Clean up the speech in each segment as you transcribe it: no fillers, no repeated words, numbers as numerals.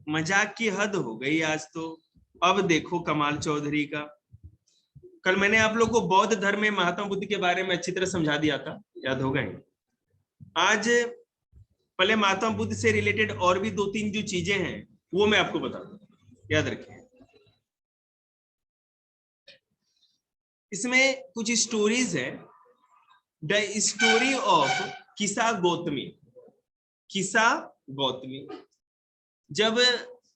मजाक की हद हो गई आज तो। अब देखो कमाल चौधरी का। कल मैंने आप लोग को बौद्ध धर्म में महात्मा बुद्ध के बारे में अच्छी तरह समझा दिया था, याद होगा ही। आज पहले महात्मा बुद्ध से रिलेटेड और भी 2-3 जो चीजें हैं वो मैं आपको बता दूं, याद रखिए। इसमें कुछ स्टोरीज है। द स्टोरी ऑफ किसा गौतमी। किसा गौतमी जब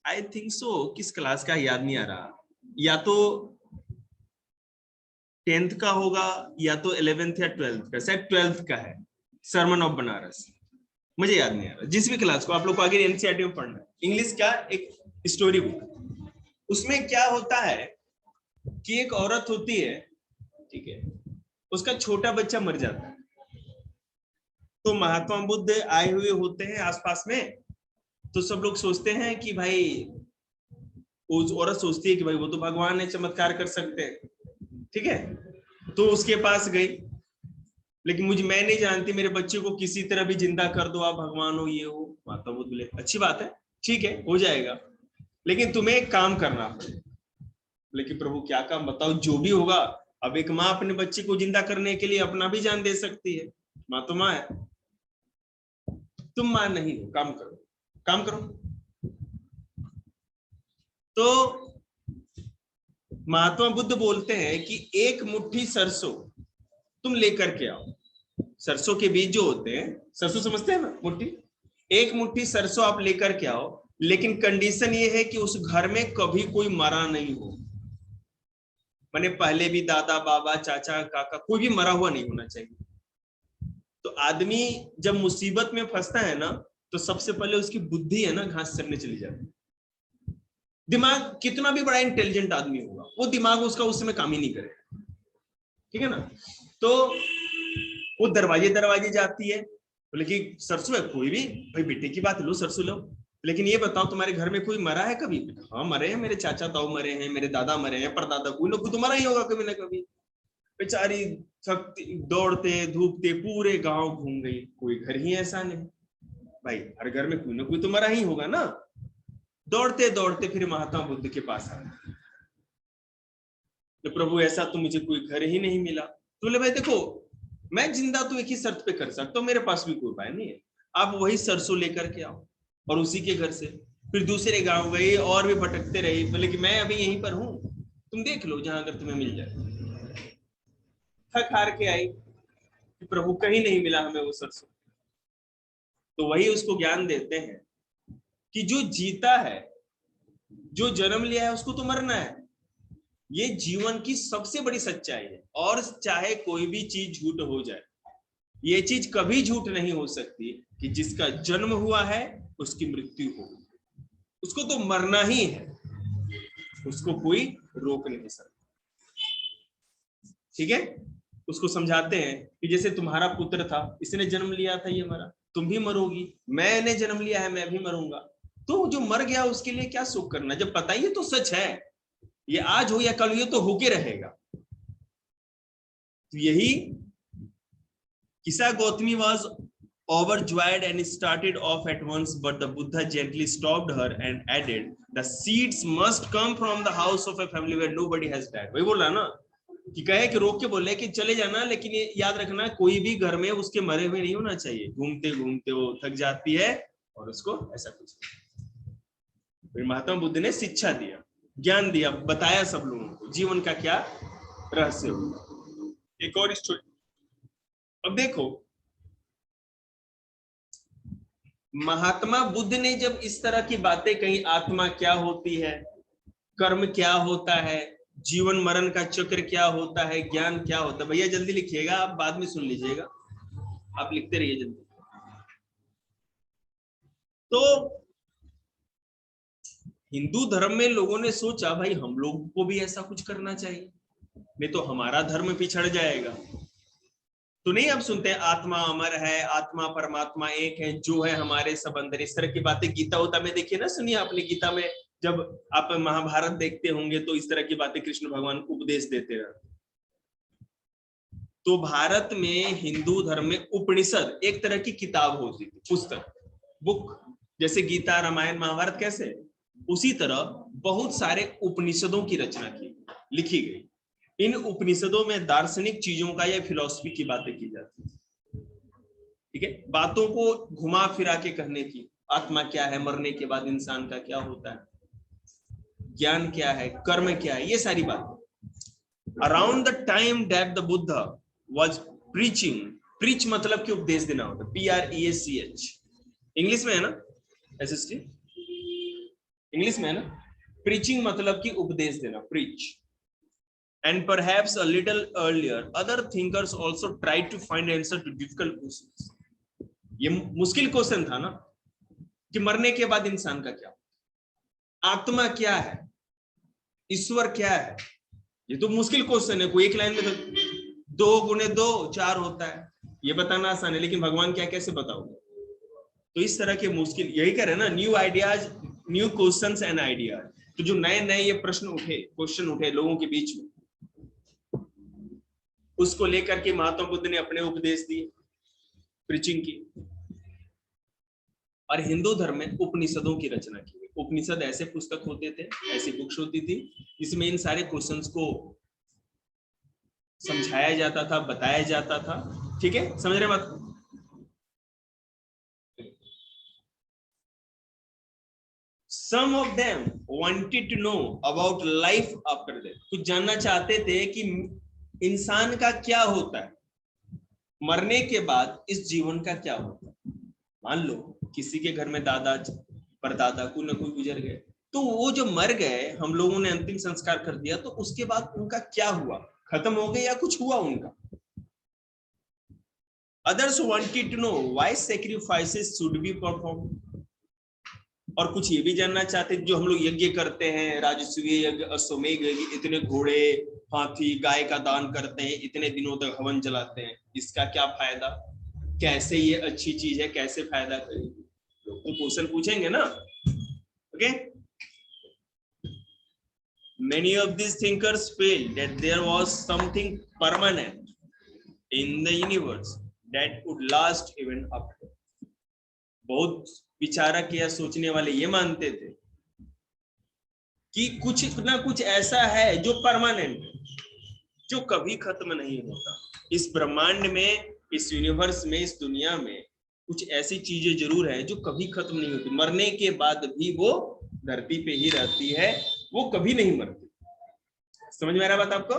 आई थिंक सो किस क्लास का याद नहीं आ रहा, या तो 10th का होगा या तो 11th या 12th का, शायद 12th का है, सरमन ऑफ बनारस। मुझे याद नहीं आ रहा, जिस भी क्लास को आप लोग को आगे एनसीईआरटी में पढ़ना है, इंग्लिश का एक स्टोरी बुक। उसमें क्या होता है कि एक औरत होती है, ठीक है, उसका छोटा बच्चा मर जाता है। तो महात्मा बुद्ध आए हुए होते हैं आसपास में, तो सब लोग सोचते हैं कि भाई, उस औरत सोचती है कि भाई वो तो भगवान है, चमत्कार कर सकते हैं, ठीक है। तो उसके पास गई, लेकिन मैं नहीं जानती, मेरे बच्चे को किसी तरह भी जिंदा कर दो, आप भगवान हो, ये हो। महात्मा बुद्ध बोले अच्छी बात है, ठीक है, हो जाएगा, लेकिन तुम्हें एक काम करना पड़ेगा। लेकिन प्रभु क्या काम बताओ, जो भी होगा। अब एक माँ अपने बच्चे को जिंदा करने के लिए अपना भी जान दे सकती है, माँ तो माँ है। तुम माँ नहीं हो, काम करो, काम करो। तो महात्मा बुद्ध बोलते हैं कि एक मुट्ठी सरसों तुम लेकर के आओ। सरसों के बीज जो होते हैं, सरसों समझते हैं ना, मुट्ठी। एक मुट्ठी सरसों आप लेकर के आओ, लेकिन कंडीशन ये है कि उस घर में कभी कोई मरा नहीं हो। मैंने पहले भी दादा बाबा चाचा काका कोई भी मरा हुआ नहीं होना चाहिए। तो आदमी जब मुसीबत में फंसता है ना, तो सबसे पहले उसकी बुद्धि है ना घास चरने चली जाती है। दिमाग कितना भी बड़ा इंटेलिजेंट आदमी होगा, वो दिमाग उसका उस समय काम ही नहीं करेगा, ठीक है ना। तो वो दरवाजे दरवाजे जाती है, बोले कि सरसों है, कोई भी भाई बेटे की बात लो, सरसों लो, लेकिन ये बताओ तुम्हारे घर में कोई मरा है कभी? हाँ मरे हैं, मेरे चाचा ताऊ मरे हैं, मेरे दादा मरे हैं, परदादा, कोई ना कोई तो मरा ही होगा कभी ना कभी। बेचारी थकती दौड़ते धूपते पूरे गांव घूम गई, कोई घर ही ऐसा नहीं। भाई हर घर में कोई ना कोई तो मरा ही होगा ना। दौड़ते दौड़ते फिर महात्मा बुद्ध के पास आए, तो प्रभु ऐसा तो मुझे कोई घर ही नहीं मिला। तो बोले भाई देखो, मैं जिंदा तो एक ही शर्त पे कर सकता हूँ, मेरे पास भी कोई उपाय नहीं है। आप वही सरसों लेकर के आओ। और उसी के घर से फिर दूसरे गांव गई और भी भटकते रही, बोले कि मैं अभी यहीं पर हूँ, तुम देख लो जहां अगर तुम्हें मिल जाए। थक हार के आई कि प्रभु कहीं नहीं मिला हमें वो सरसों। तो वही उसको ज्ञान देते हैं कि जो जीता है, जो जन्म लिया है, उसको तो मरना है। ये जीवन की सबसे बड़ी सच्चाई है। और चाहे कोई भी चीज झूठ हो जाए, ये चीज कभी झूठ नहीं हो सकती कि जिसका जन्म हुआ है उसकी मृत्यु हो, उसको तो मरना ही है, उसको कोई रोक नहीं सकता, ठीक है। उसको समझाते हैं कि जैसे तुम्हारा पुत्र था, इसने जन्म लिया था, ये मरा, तुम भी मरोगी, मैंने जन्म लिया है, मैं भी मरूंगा। तो जो मर गया उसके लिए क्या शोक करना, जब पता ही ये तो सच है, ये आज हो या कल हो, ये तो होके रहेगा। तो यही किसा Gautami was overjoyed and started off at once, but the Buddha gently stopped her and added, the seeds must come from the house of a family where nobody has died. वही बोल रहा ना कि कहे कि रोक के बोले कि चले जाना, लेकिन ये याद रखना कोई भी घर में उसके मरे हुए नहीं होना चाहिए। घूमते घूमते वो थक जाती है और उसको ऐसा कुछ। फिर महात्मा बुद्ध ने शिक्षा दिया, ज्ञान दिया, बताया सब लोगों को जीवन का क्या रहस्य होगा। एक और स्टोरी अब देखो, महात्मा बुद्ध ने जब इस तरह की बातें कही, आत्मा क्या होती है, कर्म क्या होता है, जीवन मरण का चक्र क्या होता है, ज्ञान क्या होता है। भैया जल्दी लिखिएगा, आप बाद में सुन लीजिएगा, आप लिखते रहिए जल्दी। तो हिंदू धर्म में लोगों ने सोचा भाई हम लोग को भी ऐसा कुछ करना चाहिए, नहीं तो हमारा धर्म पिछड़ जाएगा। तो नहीं आप सुनते हैं आत्मा अमर है, आत्मा परमात्मा एक है, जो है हमारे सब अंदर, इस तरह की बातें गीता होता में देखिए ना, सुनिए आपने गीता में, जब आप महाभारत देखते होंगे तो इस तरह की बातें कृष्ण भगवान उपदेश देते रहते। तो भारत में हिंदू धर्म में उपनिषद एक तरह की किताब होती थी, पुस्तक, बुक, जैसे गीता, रामायण, महाभारत कैसे, उसी तरह बहुत सारे उपनिषदों की रचना की, लिखी गई। इन उपनिषदों में दार्शनिक चीजों का या फिलॉसफी की बातें की जाती है, ठीक है, बातों को घुमा फिरा के कहने की, आत्मा क्या है, मरने के बाद इंसान का क्या होता है, ज्ञान क्या है, कर्म क्या है, ये सारी बातें। Around the time that the Buddha was preaching, preach मतलब कि उपदेश देना होता है, PREACH, इंग्लिश में है ना, एसएसटी इंग्लिश में है ना, प्रीचिंग मतलब कि उपदेश देना, preach. And perhaps a little earlier other thinkers also tried to find answer to difficult questions. ये मुश्किल क्वेश्चन था ना कि मरने के बाद इंसान का क्या, आत्मा क्या है, ईश्वर क्या है, ये तो मुश्किल क्वेश्चन है। कोई एक लाइन में तो 2 गुने 2 4 होता है, ये बताना आसान है, लेकिन भगवान क्या कैसे बताओगे। तो इस तरह के मुश्किल, यही कह रहे हैं ना, new ideas, new questions and ideas. तो जो नए नए ये प्रश्न उठे, क्वेश्चन उठे लोगों के बीच में, उसको लेकर के महात्मा बुद्ध ने अपने उपदेश दिए, प्रीचिंग की। और हिंदू धर्म में उपनिषदों की रचना की गई। उपनिषद ऐसे पुस्तक होते थे, ऐसी बुक्स होती थी जिसमें इन सारे क्वेश्चंस को समझाया जाता था, बताया जाता था, ठीक है, समझ रहे बात। Some of them wanted to know about life after death. कुछ जानना चाहते थे कि इंसान का क्या होता है, मरने के बाद इस जीवन का क्या होता है। मान लो किसी के घर में दादा परदादा कोई ना कोई गुजर गए, तो वो जो मर गए, हम लोगों ने अंतिम संस्कार कर दिया, तो उसके बाद उनका क्या हुआ, खत्म हो गए या कुछ हुआ उनका। Others wanted to know why sacrifices should be performed. और कुछ ये भी जानना चाहते, जो हम लोग यज्ञ करते हैं, राजसूय यज्ञ, अश्वमेध यज्ञ, इतने घोड़े, हाथी, गाय का दान करते हैं, इतने दिनों तक हवन जलाते हैं, इसका क्या फायदा, कैसे ये अच्छी चीज है, कैसे फायदा करेगी, लोग तो क्वेश्चन पूछेंगे ना। Okay, many of these thinkers felt that there was something permanent in the universe that would last even after. बहुत विचारक या सोचने वाले ये मानते थे कि कुछ ना कुछ ऐसा है जो परमानेंट, जो कभी खत्म नहीं होता। इस ब्रह्मांड में, इस यूनिवर्स में, इस दुनिया में कुछ ऐसी चीजें जरूर है जो कभी खत्म नहीं होती, मरने के बाद भी वो धरती पे ही रहती है, वो कभी नहीं मरती। समझ में आ रहा बात आपको।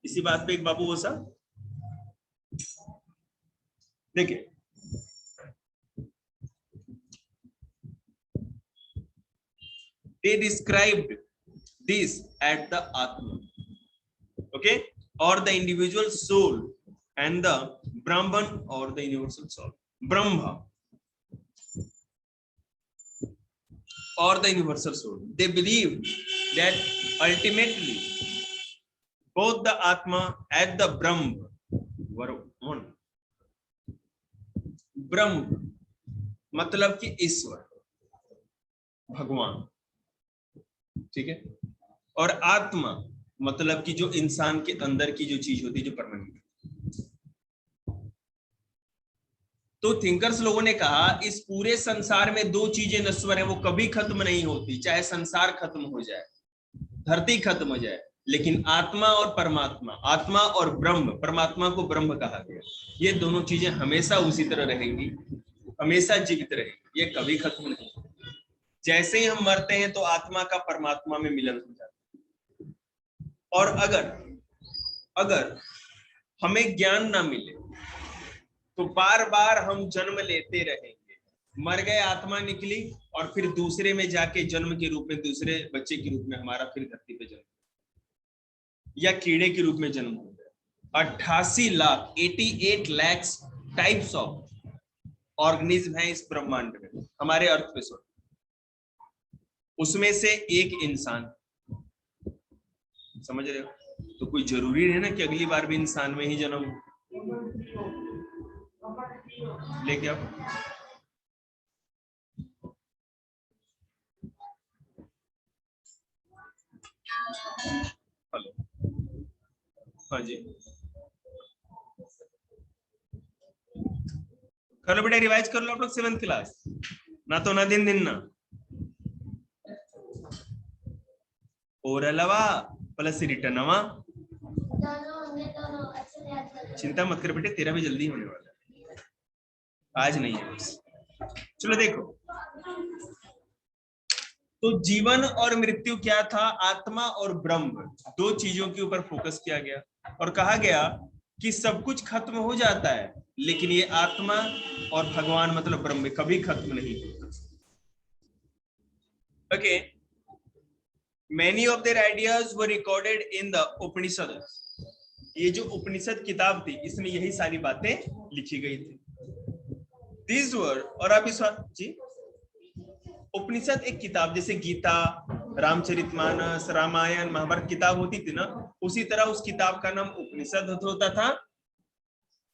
इसी बात पे एक बाबू बोसा, देखिए, they described this as the Atma, okay, or the individual soul, and the Brahman or the universal soul, Brahma or the universal soul. They believe that ultimately both the Atma and the Brahma were one. ब्रह्म मतलब कि ईश्वर, भगवान, ठीक है, और आत्मा मतलब कि जो इंसान के अंदर की जो चीज होती है, जो परमानेंट। तो थिंकर्स लोगों ने कहा इस पूरे संसार में 2 चीजें नश्वर है, वो कभी खत्म नहीं होती, चाहे संसार खत्म हो जाए, धरती खत्म हो जाए, लेकिन आत्मा और परमात्मा, आत्मा और ब्रह्म, परमात्मा को ब्रह्म कहा गया, ये दोनों चीजें हमेशा उसी तरह रहेंगी, हमेशा जीवित रहेंगी, ये कभी खत्म नहीं। जैसे ही हम मरते हैं तो आत्मा का परमात्मा में मिलन हो जाता है। और अगर हमें ज्ञान ना मिले तो बार बार हम जन्म लेते रहेंगे, मर गए, आत्मा निकली, और फिर दूसरे में जाके जन्म के रूप में, दूसरे बच्चे के रूप में हमारा फिर धरती पे जन्म, या कीड़े के रूप में जन्म हो गया। 88 लाख टाइप्स ऑफ ऑर्गेनिज्म है इस ब्रह्मांड में, हमारे अर्थ पे सोच, उसमें से एक इंसान, समझ रहे हो। तो कोई जरूरी है ना कि अगली बार भी इंसान में ही जन्म हो, लेके आओ। हेलो, हाँ जी, कर लो बेटा, रिवाइज कर लो आप लोग 7th क्लास। ना तो ना दिन दिन ना और अलावा प्लस रिटर्नवा। चिंता मत कर बेटे, तेरा भी जल्दी होने वाला है, आज नहीं है बस। चलो देखो, तो जीवन और मृत्यु क्या था, आत्मा और ब्रह्म, दो चीजों के ऊपर फोकस किया गया और कहा गया कि सब कुछ खत्म हो जाता है, लेकिन ये आत्मा और भगवान मतलब ब्रह्म कभी खत्म नहीं होता। Okay, many of their ideas were recorded in the Upanishad. ये जो उपनिषद किताब थी इसमें यही सारी बातें लिखी गई थी। These were, और आप इस जी, उपनिषद एक किताब जैसे गीता, रामचरितमानस, रामायण, महाभारत किताब होती थी ना, उसी तरह उस किताब का नाम उपनिषद होता था।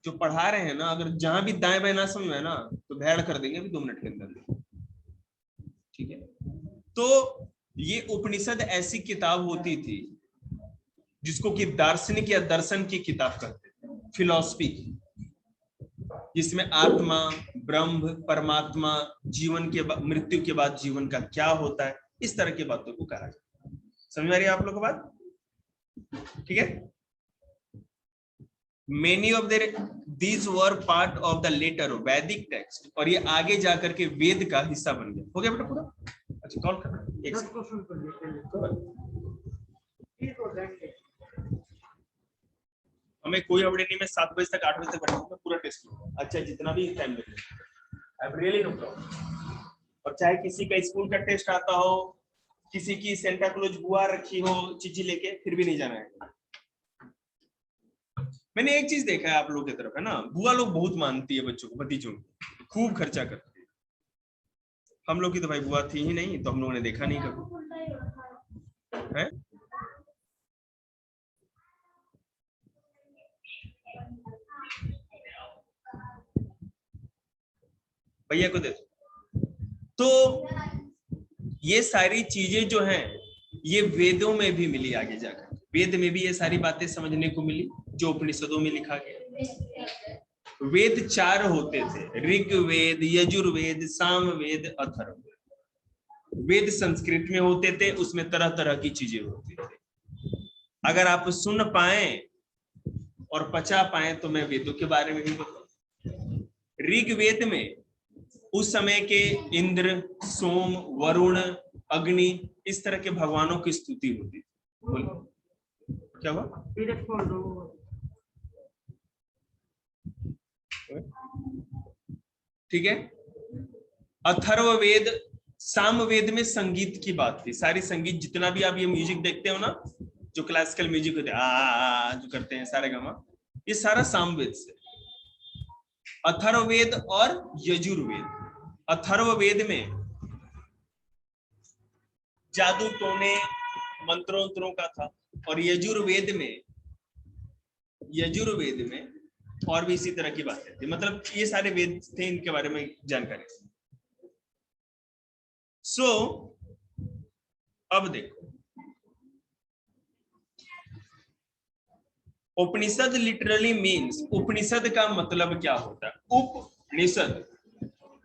जो पढ़ा रहे हैं ना, अगर जहां भी दाएं बाएं ना समझ में ना तो भेड़ कर देंगे अभी 2 मिनट के अंदर, ठीक है। तो ये उपनिषद ऐसी किताब होती थी जिसको कि दार्शनिक या दर्शन की किताब कहते थे, फिलॉसफी, जिसमें आत्मा, ब्रह्म, परमात्मा, जीवन के बाद, मृत्यु के बाद जीवन का क्या होता है, इस तरह की बातों को कहा जाता है। समझ में आ रही है आप लोगों को बात, ठीक है। Many of their these were part of the later Vedic text, और ये आगे जाकर के वेद का हिस्सा बन गया। हो गया बेटा पूरा? अच्छा, कॉल करना एक हमें कोई हवड़े नहीं, मैं 7 बजे तक 8 बजे तक बैठूंगा, पूरा टेस्ट लूंगा। अच्छा, जितना भी टाइम लगे, I am really no problem. और चाहे किसी का स्कूल का टेस्ट आता हो, किसी की सेंटा क्लोज बुआ रखी हो चिट्ठी लेके, फिर भी नहीं जाना है। मैंने एक चीज देखा है आप लोगों की तरफ, है ना, बुआ लोग बहुत मानती है बच्चों को, भतीजों को, खूब खर्चा करती है। हम लोग की तो भाई बुआ थी ही नहीं, तो हम लोगों ने देखा नहीं कभी, है? भैया को दे दो। तो ये सारी चीजें जो हैं ये वेदों में भी मिली, आगे जाकर वेद में भी ये सारी बातें समझने को मिली जो उपनिषदों में लिखा गया। वेद 4 होते थे, ऋग्वेद, यजुर्वेद, सामवेद, अथर्ववेद। वेद संस्कृत में होते थे, उसमें तरह तरह की चीजें होती थी। अगर आप सुन पाए और पचा पाए तो मैं वेदों के बारे में भी बताऊं। ऋग्वेद में उस समय के इंद्र, सोम, वरुण, अग्नि, इस तरह के भगवानों की स्तुति होती थी। क्या हुआ? ठीक है। अथर्ववेद, सामवेद में संगीत की बात थी, सारी संगीत, जितना भी आप ये म्यूजिक देखते हो ना, जो क्लासिकल म्यूजिक होते हैं, जो करते हैं सारे गामा, ये सारा सामवेद से। अथर्ववेद और यजुर्वेद। अथर्ववेद में जादू टोने, मंत्रों का था, और यजुर्वेद में और भी इसी तरह की बातें थी। मतलब ये सारे वेद थे, इनके बारे में जानकारी। सो अब देखो, उपनिषद लिटरली मीन्स, उपनिषद का मतलब क्या होता है? उपनिषद,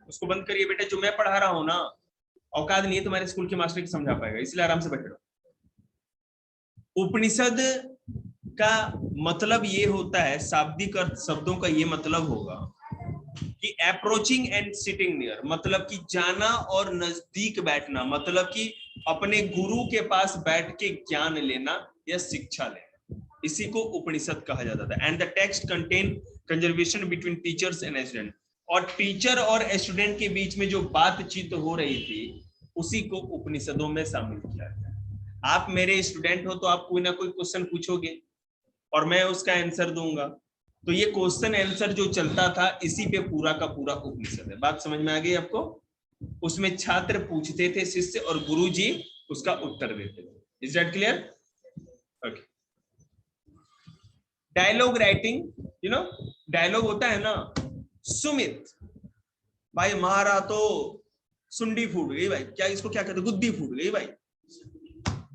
उसको बंद करिए बेटा, जो मैं पढ़ा रहा हूं ना, औकात नहीं है तुम्हारे स्कूल के मास्टर की समझा पाएगा, इसलिए आराम से बैठे रहो। उपनिषद का मतलब ये होता है, शाब्दिक अर्थ शब्दों का ये मतलब होगा कि अप्रोचिंग एंड सिटिंग नियर, मतलब कि जाना और नजदीक बैठना, मतलब कि अपने गुरु के पास बैठ के ज्ञान लेना या शिक्षा लेना, इसी को उपनिषद कहा जाता था। And the text contain conservation between teachers and student, और टीचर और स्टूडेंट के बीच में जो बातचीत हो रही थी उसी को उपनिषदों में शामिल किया गया। आप मेरे स्टूडेंट हो तो आप कोई ना कोई क्वेश्चन पूछोगे और मैं उसका आंसर दूंगा, तो ये क्वेश्चन आंसर जो चलता था इसी पे पूरा का पूरा उपनिषद है। बात समझ में आ गई आपको? उसमें छात्र पूछते थे शिष्य, और गुरुजी उसका उत्तर देते थे। Is that clear? Okay. Dialogue writing, you know, dialogue होता है ना, सुमित भाई मारा तो सुंडी फूट गई भाई, क्या इसको क्या कहते, गुद्दी फूट गई भाई,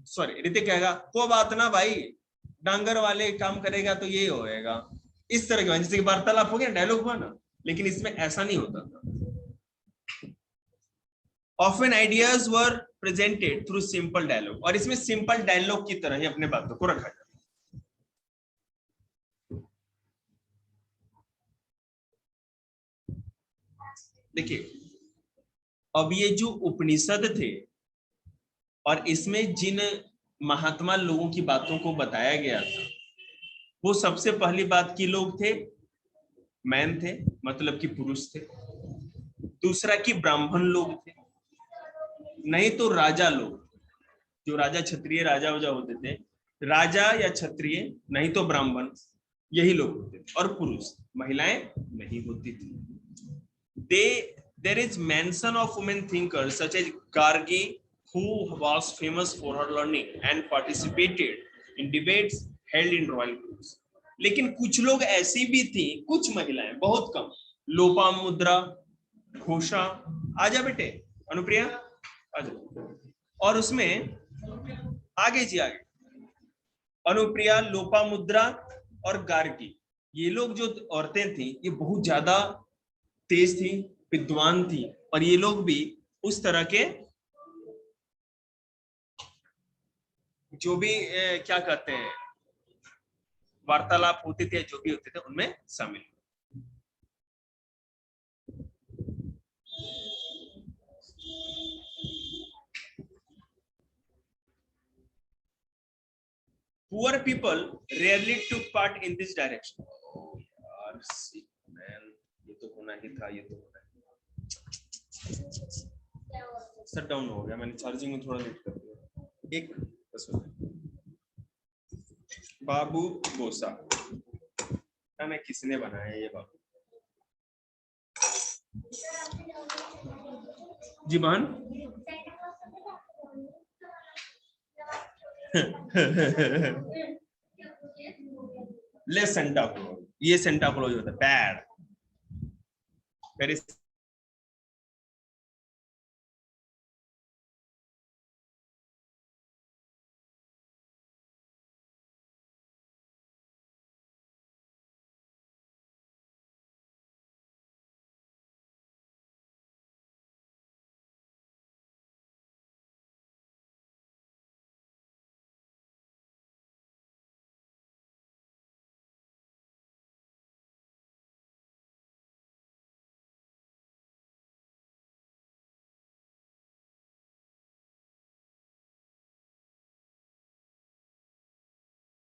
सॉरी ऋतिक कहेगा को बात ना भाई, डांगर वाले काम करेगा तो ये होएगा, इस तरह के, जैसे वार्तालाप हो गया, डायलॉग हुआ ना, लेकिन इसमें ऐसा नहीं होता था। Often ideas were presented through simple dialogue, और इसमें सिंपल डायलॉग की तरह ही अपने बातों को रखा जाता है। देखिए, अब ये जो उपनिषद थे और इसमें जिन महात्मा लोगों की बातों को बताया गया था, वो सबसे पहली बात की लोग थे, मैन थे, मतलब कि पुरुष थे। दूसरा कि ब्राह्मण लोग थे, नहीं तो राजा लोग, जो राजा क्षत्रिय राजा वजा होते थे, राजा या क्षत्रिय, नहीं तो ब्राह्मण, यही लोग होते थे, और पुरुष, महिलाएं नहीं होती थी। There is mention of women thinkers such as Gargi, who was famous for her learning and participated in debates held in royal courts. लेकिन कुछ लोग ऐसी भी थी, कुछ महिलाएं, बहुत कम, लोपामुद्रा, घोषा, आजा बेटे, अनुप्रिया आजा, और उसमें आगे जी आगे, अनुप्रिया, लोपामुद्रा और गार्गी, ये लोग जो औरतें थी, ये बहुत ज्यादा तेज थी, विद्वान थी, और ये लोग भी उस तरह के जो भी क्या कहते हैं वार्तालाप होते थे, जो भी होते थे, उनमें शामिल। Poor people rarely took part in this direction. यार मैन, ये तो होना ही था, ये तो होना ही। शट डाउन हो गया, मैंने चार्जिंग में थोड़ा लेट कर दिया, एक बस हो गया। बाबू बोसा, मैं किसने बनाया ये बाबू जी बहन? ले सेंटा क्लॉज, ये सेंटा क्लॉज होता है बैड, वेरी